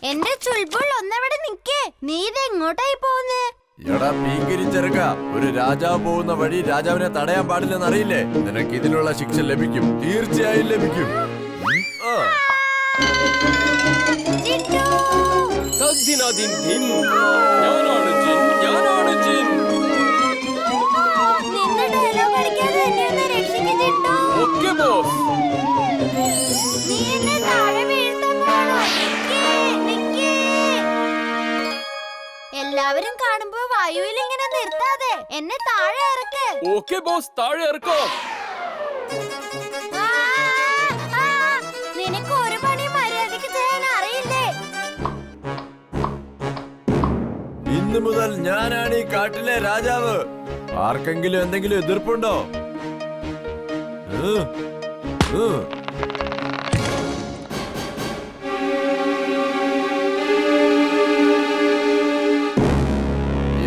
എന്റെ ചുൾബുൾ ഒന്നവിടെ നിക്കേ. നീ ഇതെങ്ങോട്ടായി പോകുന്നേ? എടാ പീങ്കിരി ചെറുക്ക, ഒരു രാജാവ് പോകുന്ന വഴി രാജാവിനെ തടയാൻ പാടില്ലെന്ന് അറിയില്ലേ? നിനക്ക് ഇതിനുള്ള ശിക്ഷ ലഭിക്കും, തീർച്ചയായും ലഭിക്കും. എല്ലാവരും കാണുമ്പോ വായുവിൽ ഇങ്ങനെ നിർത്താതെ എന്നെ താഴെ ഇറക്ക്. ഓക്കേ ബോസ്, താഴെ ഇറക്കോ. നിനക്ക് ഒരു പണി മര്യാദയ്ക്ക് ചെയ്യാൻ അറിയില്ലേ? ഇന്നു മുതൽ ഞാനാണ് ഈ കാട്ടിലെ രാജാവ്. ആർക്കെങ്കിലും എന്തെങ്കിലും എതിർപ്പുണ്ടോ?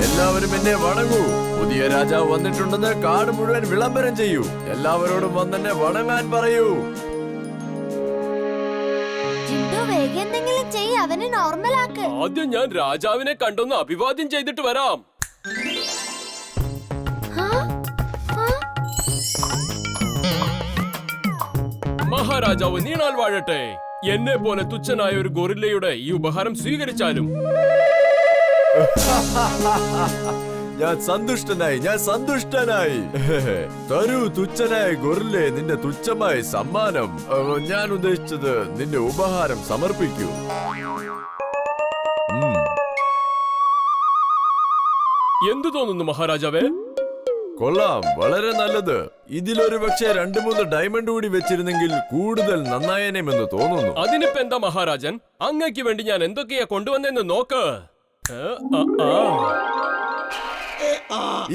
എല്ലാവരും എന്നെ വണങ്ങൂ. പുതിയ രാജാവ് വന്നിട്ടുണ്ടെന്ന് കാട് മുഴുവൻ വിളംബരം ചെയ്യൂ. എല്ലാവരോടും വന്നെന്നെ വണങ്ങാൻ പറയൂ. എന്തെങ്കിലും ചെയ്യ്, അവനെ നോർമൽ ആക്ക്. ആദ്യം ഞാൻ രാജാവിനെ കണ്ടൊന്ന് അഭിവാദ്യം ചെയ്തിട്ട് വരാം. മഹാരാജാവ് നീണാൽ വാഴട്ടെ. എന്നെ പോലെ തുച്ഛനായ ഒരു ഗൊറില്ലയുടെ ഈ ഉപഹാരം സ്വീകരിച്ചാലും ഞാൻ സന്തുഷ്ടനായി. തരൂ തുച്ഛനായ ഗൊറില്ലേ, നിന്റെ തുച്ഛമായ സമ്മാനം. ഞാൻ ഉദ്ദേശിച്ചത് നിന്റെ ഉപഹാരം സമർപ്പിക്കൂ. എന്തു തോന്നുന്നു മഹാരാജാവേ? കൊള്ളാം, വളരെ നല്ലത്. ഇതിലൊരു പക്ഷേ 2-3 ഡയമണ്ട് കൂടി വെച്ചിരുന്നെങ്കിൽ കൂടുതൽ നന്നായേനെമെന്ന് തോന്നുന്നു. അതിനിപ്പോ എന്താ മഹാരാജൻ, അങ്ങയ്ക്ക് വേണ്ടി ഞാൻ എന്തൊക്കെയാ കൊണ്ടുവന്നെന്ന് നോക്ക്.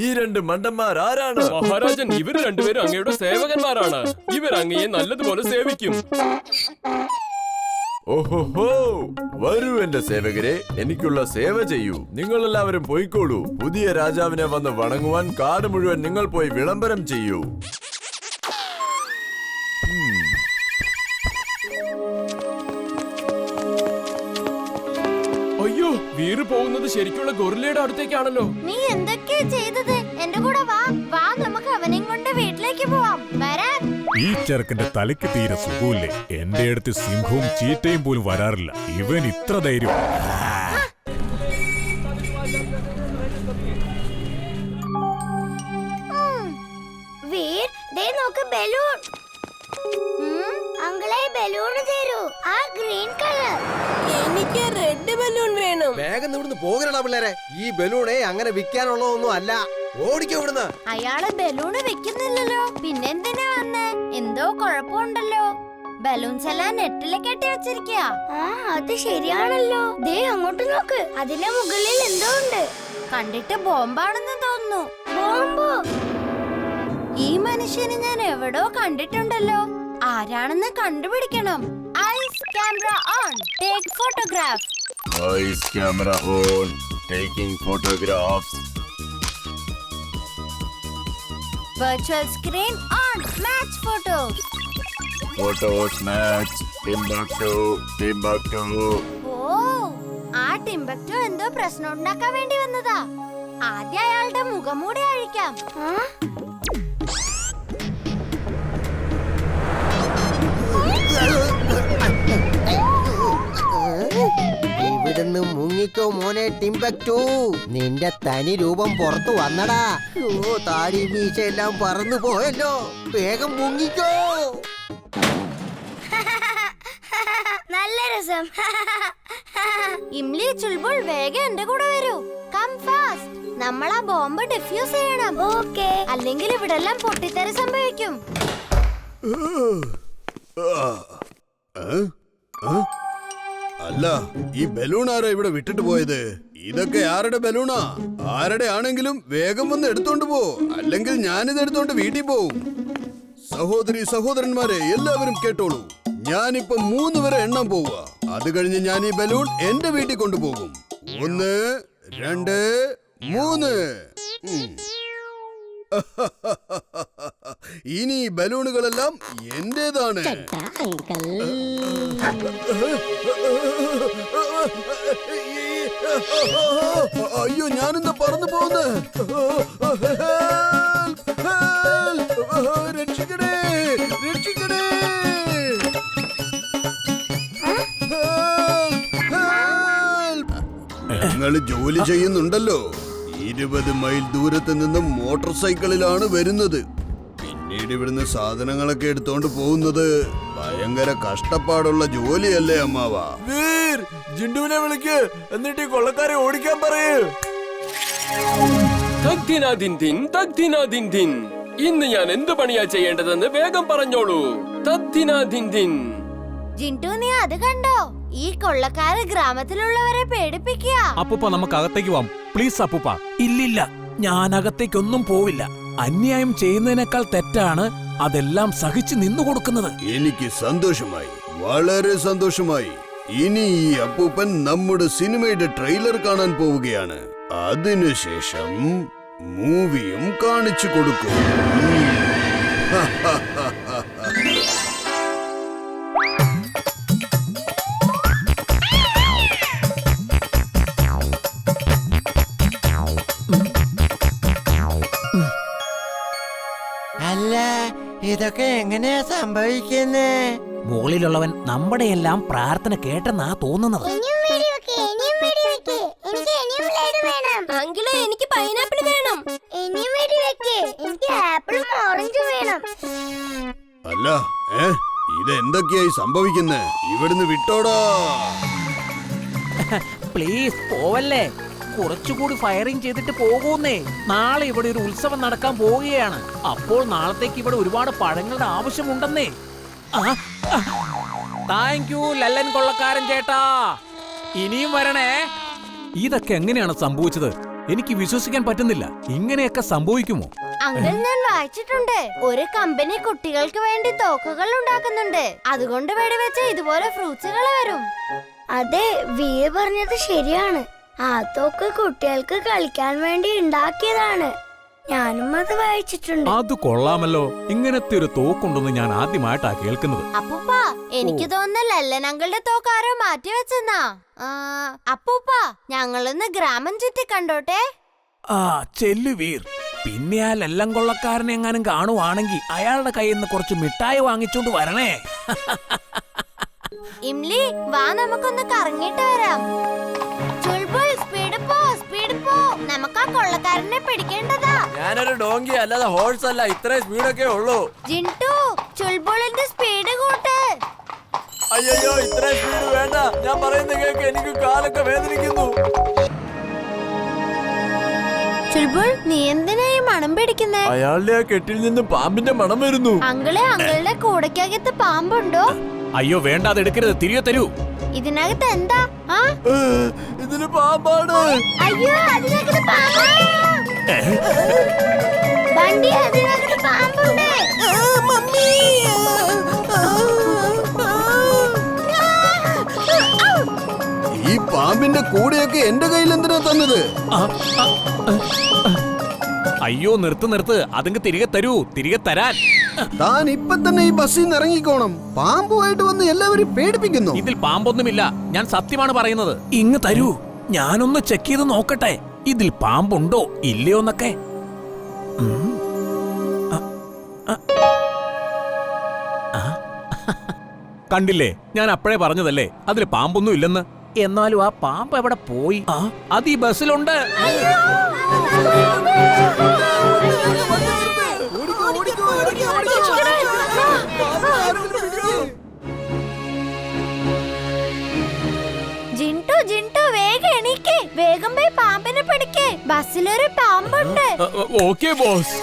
ഈ 2 മണ്ടന്മാർ ആരാണ്? മഹാരാജൻ, ഇവർ രണ്ടുപേരും അങ്ങയുടെ സേവകന്മാരാണ്. ഇവർ അങ്ങയെ നല്ലതുപോലെ സേവിക്കും. ഓഹോഹോ, വരൂ എന്റെ സേവകരെ, എനിക്കുള്ള സേവ ചെയ്യൂ. നിങ്ങൾ എല്ലാവരും പോയിക്കോളൂ. പുതിയ രാജാവിനെ വന്ന് വണങ്ങുവാൻ കാട് മുഴുവൻ നിങ്ങൾ പോയി വിളംബരം ചെയ്യൂ. അയ്യോ, വീറ് പോകുന്നത് ശരിക്കുള്ള ഗൊറില്ലയുടെ അടുത്തേക്കാണല്ലോ. നീ എന്തൊക്കെയാ ചെയ്തത്? എന്റെ കൂടെ വാ, നമുക്ക് അവനെയും കൊണ്ട് വീട്ടിലേക്ക് പോവാം. വരാൻ. ഈ ചെറുക്കന്റെ തലയ്ക്ക് തീരെ സുഖമില്ലേ. എന്റെ അടുത്ത് സിംഹവും ചീറ്റയും പോലും വരാറില്ല. ഇവൻ ഇത്ര ധൈര്യം. വീർ, ദേ നോക്ക്, ബലൂൺ. അങ്കിളെ, ബലൂൺ തരൂ. ആ ഗ്രീൻ കളർ. എനിക്ക് റെഡ് ബലൂൺ വേണം. വേഗം ഇവിടുന്ന് പോകണടാ പിള്ളേരെ. ഈ ബലൂണേ അങ്ങനെ വിൽക്കാനുള്ളതൊന്നും അല്ല. ഓടിക്കോ ഇവിടുന്ന്. അയാള് ബലൂണ് വെക്കുന്നില്ലല്ലോ, പിന്നെന്തിനാ വന്നേ? എന്തോ കുഴപ്പമുണ്ടല്ലോ. ബലൂൺസ് എല്ലാം നെറ്റില് കെട്ടി വെച്ചിരിക്കാ. അത് ശരിയാണല്ലോ. ദേ അങ്ങോട്ട് നോക്ക്, അതിന്റെ മുകളിൽ എന്തോ ഉണ്ട്. കണ്ടിട്ട് ബോംബാണെന്ന് തോന്നുന്നു. ബോംബോ? ഈ മനുഷ്യനെ ഞാൻ എവിടോ കണ്ടിട്ടുണ്ടല്ലോ. ആരാണെന്ന് കണ്ടുപിടിക്കണം. Eyes camera on, take photograph. Eyes camera on, taking photographs. Virtual screen on, match photos. Photos match, Timbuktu. ഓ, ആ ടിംബക്ടു എന്തോ പ്രശ്നം ഉണ്ടാക്കാൻ വേണ്ടി വന്നതാ. ആദ്യം അയാളുടെ മുഖംമൂടി അഴിക്കാം. ഇവിടുന്ന് മുങ്ങിക്കോ മോനെ ടിംബക്ടു. നിന്റെ തനി രൂപം പുറത്തു വന്നടാ. താടി മീശ എല്ലാം പറന്നു പോയല്ലോ. വേഗം മുങ്ങിക്കോ. നല്ല രസം. ഇംലി, ചുൾബുൾ, വേഗം എന്റെ കൂടെ വരൂ. Come fast. നമ്മൾ ആ ബോംബ് ഡിഫ്യൂസ് ചെയ്യണം. ഓക്കേ, അല്ലെങ്കിൽ ഇവിടെല്ലാം പൊട്ടിത്തെറി സംഭവിക്കും. അല്ല, ഈ ബലൂൺ ആരാ ഇവിടെ വിട്ടിട്ട് പോയത്? ഇതൊക്കെ ആരുടെ ബലൂണാ? ആരുടെ ആണെങ്കിലും വേഗം വന്ന് എടുത്തോണ്ട് പോ, അല്ലെങ്കിൽ ഞാനിത് എടുത്തോണ്ട് വീട്ടിൽ പോവും. സഹോദരി സഹോദരന്മാരെ എല്ലാവരും കേട്ടോളൂ. ഞാനിപ്പോ 3 വരെ എണ്ണാൻ പോവുക. അത് കഴിഞ്ഞ് ഞാൻ ഈ ബലൂൺ എന്റെ വീട്ടിൽ കൊണ്ടുപോകും. 1, 2, 3. ഇനി ബലൂണുകളെല്ലാം എന്റേതാണ്. അയ്യോ, ഞാനെന്താ പറന്നു പോകുന്നത്? രക്ഷിക്കണേ, രക്ഷിക്കണേ. ഞങ്ങൾ ജോലി ചെയ്യുന്നുണ്ടല്ലോ. 20 മൈൽ ദൂരത്ത് നിന്ന് മോട്ടോർ സൈക്കിളിലാണ് വരുന്നത്. പിന്നീട് ഇവിടുന്ന് സാധനങ്ങളൊക്കെ എടുത്തോണ്ട് പോകുന്നത് ഭയങ്കര കഷ്ടപ്പാടുള്ള ജോലിയല്ലേ അമ്മാവ? വീർ, ജിണ്ടുവിനെ വിളിക്ക്, എന്നിട്ട് ഈ കൊള്ളക്കാരെ ഓടിക്കാൻ പറയൂ. തഗ്ദിനാദിൻദിൻ, തഗ്ദിനാദിൻദിൻ. ഇന്ന് ഞാൻ എന്ത് പണിയാ ചെയ്യേണ്ടതെന്ന് വേഗം പറഞ്ഞോളൂ. തഗ്ദിനാദിൻദിൻ. ജിൻഡു, നീ അത് കണ്ടോ? ഈ കൊള്ളക്കാര് ഗ്രാമത്തിലുള്ളവരെ പേടിപ്പിക്കുക. അപ്പൂപ്പ നമുക്ക് അകത്തേക്ക് പോവാം പ്ലീസ് അപ്പൂപ്പ. ഇല്ലില്ല, ഞാൻ അകത്തേക്കൊന്നും പോവില്ല. അന്യായം ചെയ്യുന്നതിനേക്കാൾ തെറ്റാണ് അതെല്ലാം സഹിച്ചു നിന്നു കൊടുക്കുന്നത്. എനിക്ക് സന്തോഷമായി, വളരെ സന്തോഷമായി. ഇനി ഈ അപ്പൂപ്പൻ നമ്മുടെ സിനിമയുടെ ട്രെയിലർ കാണാൻ പോവുകയാണ്. അതിനുശേഷം മൂവിയും കാണിച്ചു കൊടുക്കും. അല്ല, ഇതൊക്കെ എങ്ങനെയാ സംഭവിക്കുന്നേ? മുകളിലുള്ളവൻ നമ്മുടെ എല്ലാം പ്രാർത്ഥന കേട്ടെന്നാ തോന്നുന്നത്. അങ്കിളെ, എനിക്ക് പൈനാപ്പിൾ വേണം. എനിക്ക് ആപ്പിളും ഓറഞ്ചും വേണം. അല്ല, ഇതെന്തൊക്കെയായി സംഭവിക്കുന്നേ? ഇവിടുന്ന് വിട്ടോടാ. പ്ലീസ് പോവല്ലേ, കുറച്ചുകൂടി ഫയറിംഗ് ചെയ്തിട്ട് പോകുന്നേ. നാളെ ഇവിടെ ഒരു ഉത്സവം നടക്കാൻ പോവുകയാണ്. അപ്പോൾ നാളത്തേക്ക് ഇവിടെ ഒരുപാട് പഴങ്ങളുടെ ആവശ്യമുണ്ടെന്നേ. താങ്ക് യു ലല്ലൻ കൊള്ളക്കാരൻ ചേട്ടാ, ഇനിയും വരണേ. ഇതൊക്കെ എങ്ങനെയാണ് സംഭവിച്ചത്? എനിക്ക് വിശ്വസിക്കാൻ പറ്റുന്നില്ല. ഇങ്ങനെയൊക്കെ സംഭവിക്കുമോ? അങ്കിൾ, ഞാൻ വായിച്ചിട്ടുണ്ട്, ഒരു കമ്പനി കുട്ടികൾക്ക് വേണ്ടി തോക്കുകൾ ഉണ്ടാക്കുന്നുണ്ട്. അതുകൊണ്ട് വെടിവെച്ച ഇതുപോലെ ഫ്രൂട്ട്സുകൾ വരും. അതെ, വീർ പറഞ്ഞത് ശരിയാണ്. ആ തോക്ക് കുട്ടികൾക്ക് കളിക്കാൻ വേണ്ടി ഉണ്ടാക്കിയതാണ്. ഞാനും അത് വായിച്ചിട്ടുണ്ട്. അത് കൊള്ളാമല്ലോ. ഇങ്ങനത്തെ ഒരു തോക്കുണ്ടെന്ന് ഞാൻ ആദ്യമായിട്ടാ കേൾക്കുന്നത്. അപ്പൂപ്പ, എനിക്ക് തോന്നുന്ന ലല്ലൻ അങ്കിളുടെ തോക്കാരോ മാറ്റി വെച്ചെന്നാ. അപ്പൂപ്പ, ഞങ്ങളൊന്ന് ഗ്രാമം ചുറ്റി കണ്ടോട്ടെ. ചെല്ലു വീർ. പിന്നെ ആ ലല്ലൻ കൊള്ളക്കാരനെ എങ്ങാനും കാണുവാണെങ്കിൽ അയാളുടെ കയ്യിൽ നിന്ന് കുറച്ച് മിഠായി വാങ്ങിച്ചോണ്ട് വരണേ. ഇംലി, വാ, നമുക്കൊന്ന് കറങ്ങിട്ട് വരാം. ചുൾബുൾ, സ്പീഡ് പോ, സ്പീഡ് പോ. നമുക്ക് ആ കൊള്ളക്കാരനെ പിടിക്കേണ്ടതാ. ഞാനൊരു ഡോങ്കി അല്ലാതെ ഹോഴ്സ് അല്ല, ഇത്രയും സ്പീഡൊക്കെ ഉള്ളൂ. ജിൻടു, ചുൾബുളിന്റെ സ്പീഡ് കൂട്ട്. അയ്യോ, ഇത്രയും സ്പീഡ് വേണ്ട. ഞാൻ പറയുന്ന കേക്ക്, എനിക്ക് കാലൊക്കെ വേദനിക്കുന്നു. ചുൾബുൾ, നീ എന്തിനാ ഈ മണം പിടിക്കുന്നേ? അയാളുടെ ആ കെട്ടിൽ നിന്ന് പാമ്പിന്റെ മണം വരുന്നു. അങ്കിളെ, അങ്കിളുടെ കൂടയ്ക്കകത്ത് പാമ്പുണ്ടോ? അയ്യോ വേണ്ട, അത് എടുക്കരുത്, തിരികെ തരൂ. ഇതിനകത്ത് എന്താ? ഇതിന് പാമ്പാണ്. അയ്യോ, അതിനകത്ത് പാമ്പാ. ബണ്ടി, അതിനകത്ത് പാമ്പുണ്ട്. ഈ പാമ്പിന്റെ കൂടെയൊക്കെ എന്റെ കയ്യിൽ എന്തിനാ തന്നത്? അയ്യോ നിർത്ത്, അതങ്ങ് തിരികെ തരൂ, തിരികെ തരാൻ. താൻ ഇപ്പൊ തന്നെ ഈ ബസ്സിൽ നിന്ന് ഇറങ്ങിക്കോണം. പാമ്പുമായിട്ട് വന്ന് എല്ലാവരും പേടിപ്പിക്കുന്നു. ഇതിൽ പാമ്പൊന്നുമില്ല, ഞാൻ സത്യമാണ് പറയുന്നത്. ഇങ്ങ് തരൂ, ഞാനൊന്ന് ചെക്ക് ചെയ്ത് നോക്കട്ടെ ഇതിൽ പാമ്പുണ്ടോ ഇല്ലയോന്നൊക്കെ. കണ്ടില്ലേ, ഞാൻ അപ്പോഴേ പറഞ്ഞതല്ലേ അതിൽ പാമ്പൊന്നും ഇല്ലെന്ന്. എന്നാലും ആ പാമ്പ് എവിടെ പോയി? അത് ഈ ബസ്സിലുണ്ട്. ജിൻടു, ജിൻടു, വേഗം എണീക്ക്. വേഗം പോയി പാമ്പിനെ പിടിക്ക്. ബസ്സിലൊരു പാമ്പുണ്ട്. Okay boss.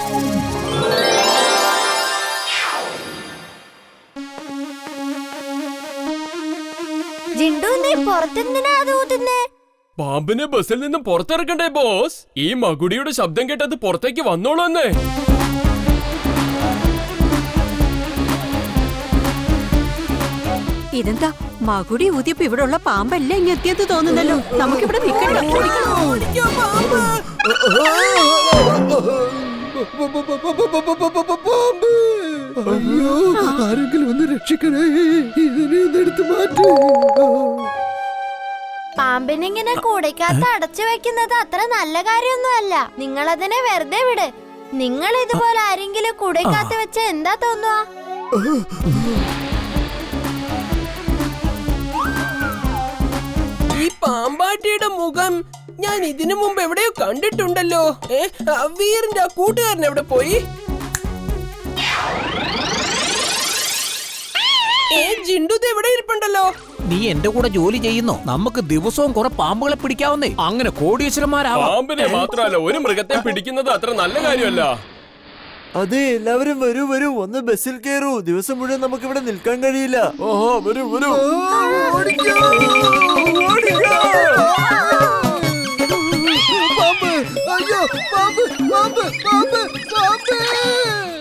ജിൻടു, നീ പുറത്തെന്തിനാ അത് ഊതുന്നേ? പാമ്പിനെ ബസ്സിൽ നിന്നും പുറത്തിറക്കണ്ടേ ബോസ്? ഈ മകുടിയുടെ ശബ്ദം കേട്ടത് പുറത്തേക്ക് വന്നോളൂ എന്നേ. ഇതെന്താ, മകുടി ഊതിയപ്പോ ഇവിടെ ഉള്ള പാമ്പല്ല ഇനി എത്തിയത് തോന്നുന്നല്ലോ. നമുക്കിവിടെ നിൽക്കണ്ട. പാമ്പ്! അയ്യോ, ആരെങ്കിലും ഒന്ന് രക്ഷിക്കണേ. ഇതിനെ എടുത്ത് മാറ്റൂ. പാമ്പിനിങ്ങനെ കൂടയ്ക്കകത്ത് അടച്ചു വെക്കുന്നത് അത്ര നല്ല കാര്യമൊന്നുമല്ല. നിങ്ങൾ അതിനെ വെറുതെ വിട്. നിങ്ങൾ ഇതുപോലെ ആരെങ്കിലും കൂടയ്ക്കകത്ത് വെച്ച് എന്താ തോന്നുക? ഈ പാമ്പാട്ടിയുടെ മുഖം ഞാൻ ഇതിനു മുമ്പ് എവിടെയോ കണ്ടിട്ടുണ്ടല്ലോ. വീറിന്റെ ആ കൂട്ടുകാരൻ എവിടെ പോയി? ജിണ്ടുത് എവിടെ ഇരിപ്പുണ്ടല്ലോ. നീ എന്റെ കൂടെ ജോലി ചെയ്യുന്നോ? നമുക്ക് ദിവസവും കുറെ പാമ്പുകളെ പിടിക്കാവുന്നേ. അങ്ങനെ കോടീശ്വരന്മാരാവാം. പാമ്പിനെ മാത്രമല്ല, ഒരു മൃഗത്തെ പിടിക്കുന്നത് അത്ര നല്ല കാര്യമല്ല. അതെ, എല്ലാവരും വരൂ വരൂ, ഒന്ന് ബസ്സിൽ കയറൂ. ദിവസം മുഴുവൻ നമുക്ക് ഇവിടെ നിൽക്കാൻ കഴിയില്ല. ഓഹോ, വരൂ വരൂ.